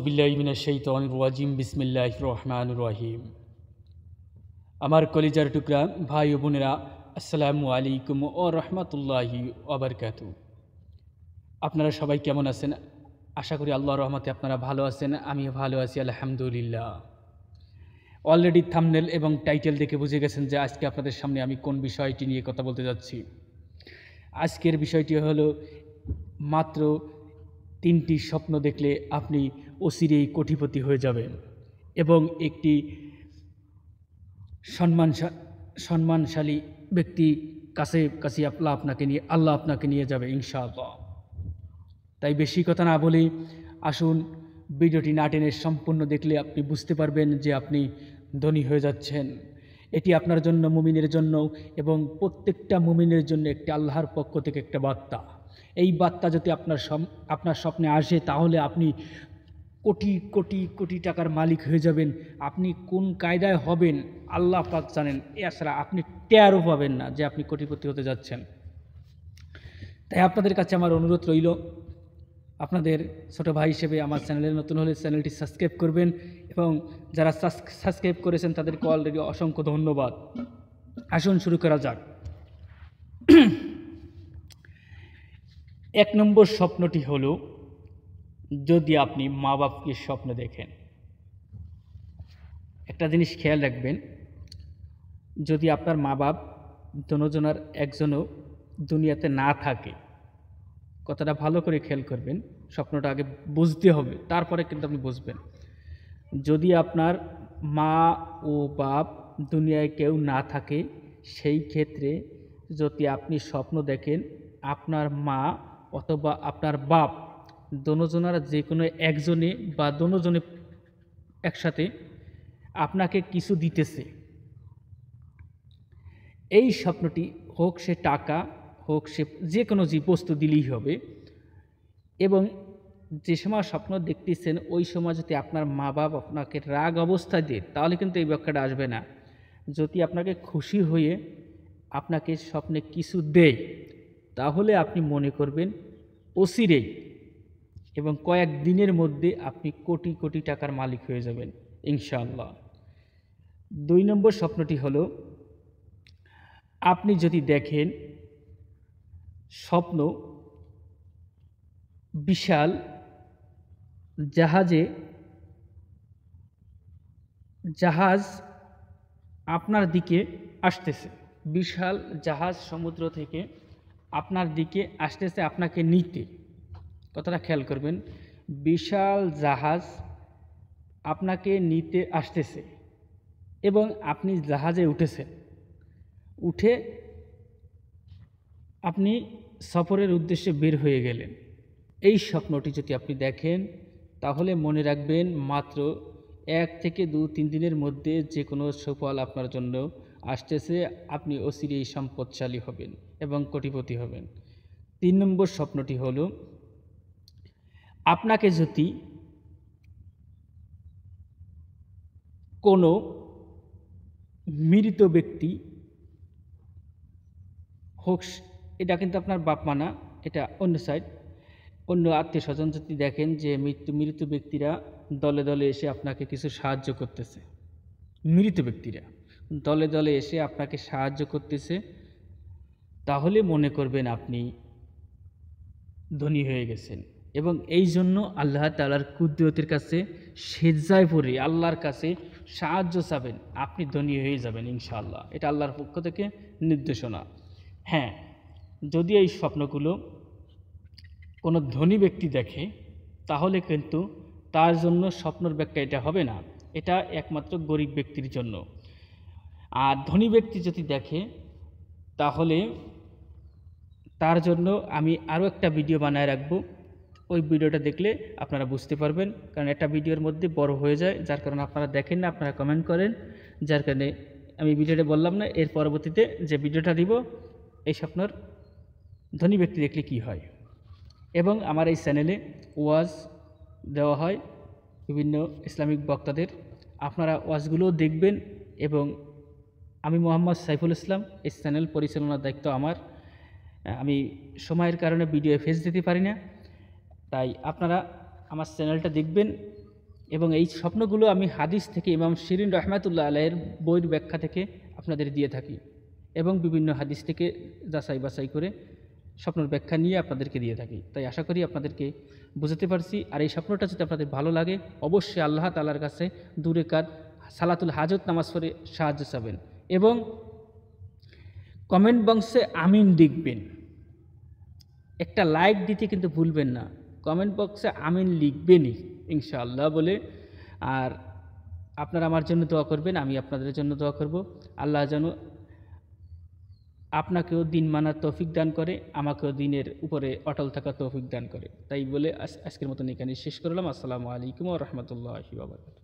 বিল্লাহি মিনাশ শাইতানির রাজিম বিসমিল্লাহির রহমানির রহিম। আমার কলিজার টুকরা ভাই ও বোনেরা, আসসালামু আলাইকুম ও রহমতুল্লাহি ওয়া বারাকাতুহু। আপনারা সবাই কেমন আছেন? আশা করি আল্লাহর রহমতে আপনারা ভালো আছেন। আমিও ভালো আছি আলহামদুলিল্লাহ। অলরেডি থাম্বনেল এবং টাইটেল দেখে বুঝে গেছেন যে আজকে আপনাদের সামনে আমি কোন বিষয়টি নিয়ে কথা বলতে যাচ্ছি। আজকের বিষয়টি হলো মাত্র 3টি স্বপ্ন দেখলে আপনি অচিরেই কোটিপতি হয়ে যাবেন এবং একটি সম্মানশালী ব্যক্তি কাছে আল্লাহ আপনাকে নিয়ে যাবে ইনশাআল্লাহ। তাই বেশি কথা না বলেই আসুন ভিডিওটি না টেনে সম্পূর্ণ দেখলে আপনি বুঝতে পারবেন যে আপনি ধনী হয়ে যাচ্ছেন। এটি আপনার জন্য, মুমিনের জন্য এবং প্রত্যেকটা মুমিনের জন্য একটি আল্লাহর পক্ষ থেকে একটা বার্তা। এই বার্তা যদি আপনার স্বপ্নে আসে তাহলে আপনি কোটি কোটি কোটি টাকার মালিক হয়ে যাবেন। আপনি কোন কায়দায় হবেন আল্লাহ পাক জানেন। এছাড়া আপনি টেরও পাবেন না যে আপনি কোটিপতি হতে যাচ্ছেন। তাই আপনাদের কাছে আমার অনুরোধ রইল, আপনাদের ছোট ভাই হিসেবে আমার চ্যানেলে নতুন হলে চ্যানেলটি সাবস্ক্রাইব করবেন এবং যারা সাবস্ক্রাইব করেছেন তাদেরকে অলরেডি অসংখ্য ধন্যবাদ। আসুন শুরু করা যাক। 1 নম্বর স্বপ্নটি হলো, যদি আপনি মা বাপকে স্বপ্ন দেখেন। একটা জিনিস খেয়াল রাখবেন, যদি আপনার মা বাপ দুজনের একজনও দুনিয়াতে না থাকে, কথাটা ভালো করে খেয়াল করবেন, স্বপ্নটা আগে বুঝতে হবে, তারপরে কিন্তু আপনি বুঝবেন। যদি আপনার মা ও বাপ দুনিয়ায় কেউ না থাকে, সেই ক্ষেত্রে যদি আপনি স্বপ্ন দেখেন আপনার মা অথবা আপনার বাপ দুজনের যে কোনো একজনে বা দুজনে একসাথে আপনাকে কিছু দিতেছে, এই স্বপ্নটি হোক সে টাকা, হোক সে যে কোনো যে বস্তু দিলেই হবে। এবং যে সময় স্বপ্ন দেখতেছেন ওই সময় যদি আপনার মা বাপ আপনাকে রাগ অবস্থায় দেয় তাহলে কিন্তু এই ব্যাখ্যাটা আসবে না। যদি আপনাকে খুশি হয়ে আপনাকে স্বপ্নে কিছু দেয় তাহলে আপনি মনে করবেন অচিরেই এবং কয়েক দিনের মধ্যে আপনি কোটি কোটি টাকার মালিক হয়ে যাবেন ইনশাআল্লাহ। 2 নম্বর স্বপ্নটি হলো, আপনি যদি দেখেন স্বপ্ন বিশাল জাহাজ আপনার দিকে আসতেছে, বিশাল জাহাজ সমুদ্র থেকে আপনার দিকে আসতেছে আপনাকে নিতে। কথাটা খেয়াল করবেন, বিশাল জাহাজ আপনাকে নিতে আসতেছে এবং আপনি জাহাজে উঠেছেন, উঠে আপনি সফরের উদ্দেশ্যে বের হয়ে গেলেন। এই স্বপ্নটি যদি আপনি দেখেন তাহলে মনে রাখবেন মাত্র 1 থেকে 2-3 দিনের মধ্যে যে কোনো সুফল আপনার জন্য আসতেছে, আপনি অচিরেই সম্পদশালী হবেন এবং কোটিপতি হবেন। 3 নম্বর স্বপ্নটি হলো, আপনাকে যদি কোনো মৃত ব্যক্তি হোক, এটা কিন্তু আপনার বাপ মা না, এটা অন্য সাইড, অন্য আত্মীয় স্বজন যদি দেখেন যে মৃত ব্যক্তিরা দলে দলে এসে আপনাকে কিছু সাহায্য করতেছে, মৃত ব্যক্তিরা দলে দলে এসে আপনাকে সাহায্য করতেছে, তাহলে মনে করবেন আপনি ধনী হয়ে গেছেন। এবং এই জন্য আল্লাহ তাআলার কুদরতের কাছে সেজদায় পড়ে আল্লাহর কাছে সাহায্য চাবেন, আপনি ধনী হয়ে যাবেন ইনশাআল্লাহ। এটা আল্লাহর পক্ষ থেকে নির্দেশনা। হ্যাঁ, যদি এই স্বপ্নগুলো কোনো ধনী ব্যক্তি দেখে তাহলে কিন্তু তার জন্য স্বপ্নের ব্যাখ্যা এটা হবে না, এটা একমাত্র গরিব ব্যক্তির জন্য। আর ধনী ব্যক্তি যদি দেখে তাহলে তার জন্য আমি আরও একটা ভিডিও বানায় রাখবো, ওই ভিডিওটা দেখলে আপনারা বুঝতে পারবেন। কারণ একটা ভিডিওর মধ্যে বড় হয়ে যায়, যার কারণে আপনারা দেখেন না, আপনারা কমেন্ট করেন, যার কারণে আমি ভিডিওটা বললাম না। এর পরবর্তীতে যে ভিডিওটা দিব এই স্বপ্নের ধনী ব্যক্তি দেখলে কি হয়। এবং আমার এই চ্যানেলে ওয়াজ দেওয়া হয় বিভিন্ন ইসলামিক বক্তাদের, আপনারা ওয়াজগুলোও দেখবেন। এবং আমি মোহাম্মদ সাইফুল ইসলাম, এই চ্যানেল পরিচালনার দায়িত্ব আমার। আমি সময়ের কারণে ভিডিও ফেস দিতে পারি না, তাই আপনারা আমার চ্যানেলটা দেখবেন এবং এই স্বপ্নগুলো আমি হাদিস থেকে ইমাম শিরিন রহমাতুল্লাহ আলাইয়ের বইয়ের ব্যাখ্যা থেকে আপনাদের দিয়ে থাকি এবং বিভিন্ন হাদিস থেকে যাচাই বাছাই করে স্বপ্নের ব্যাখ্যা নিয়ে আপনাদেরকে দিয়ে থাকি। তাই আশা করি আপনাদেরকে বুঝাতে পারছি। আর এই স্বপ্নটা যদি আপনাদের ভালো লাগে অবশ্যই আল্লাহ তাআলার কাছে দূরে কাত সালাতুল হাজত নামাজ পড়ে সাহায্য চাবেন এবং কমেন্ট বক্সে আমিন লিখবেন। একটা লাইক দিতে কিন্তু ভুলবেন না, কমেন্ট বক্সে আমিন লিখবেনই ইনশাআল্লাহ বলে। আর আপনারা আমার জন্য দোয়া করবেন, আমি আপনাদের জন্য দোয়া করব। আল্লাহ যেন আপনাকেও দিন মানার তৌফিক দান করে, আমাকেও দিনের উপরে অটল থাকার তৌফিক দান করে। তাই বলে আজকের মতন এখানে শেষ করলাম। আসসালামু আলাইকুম ওয়া রাহমাতুল্লাহি ওয়া বারাকাতুহু।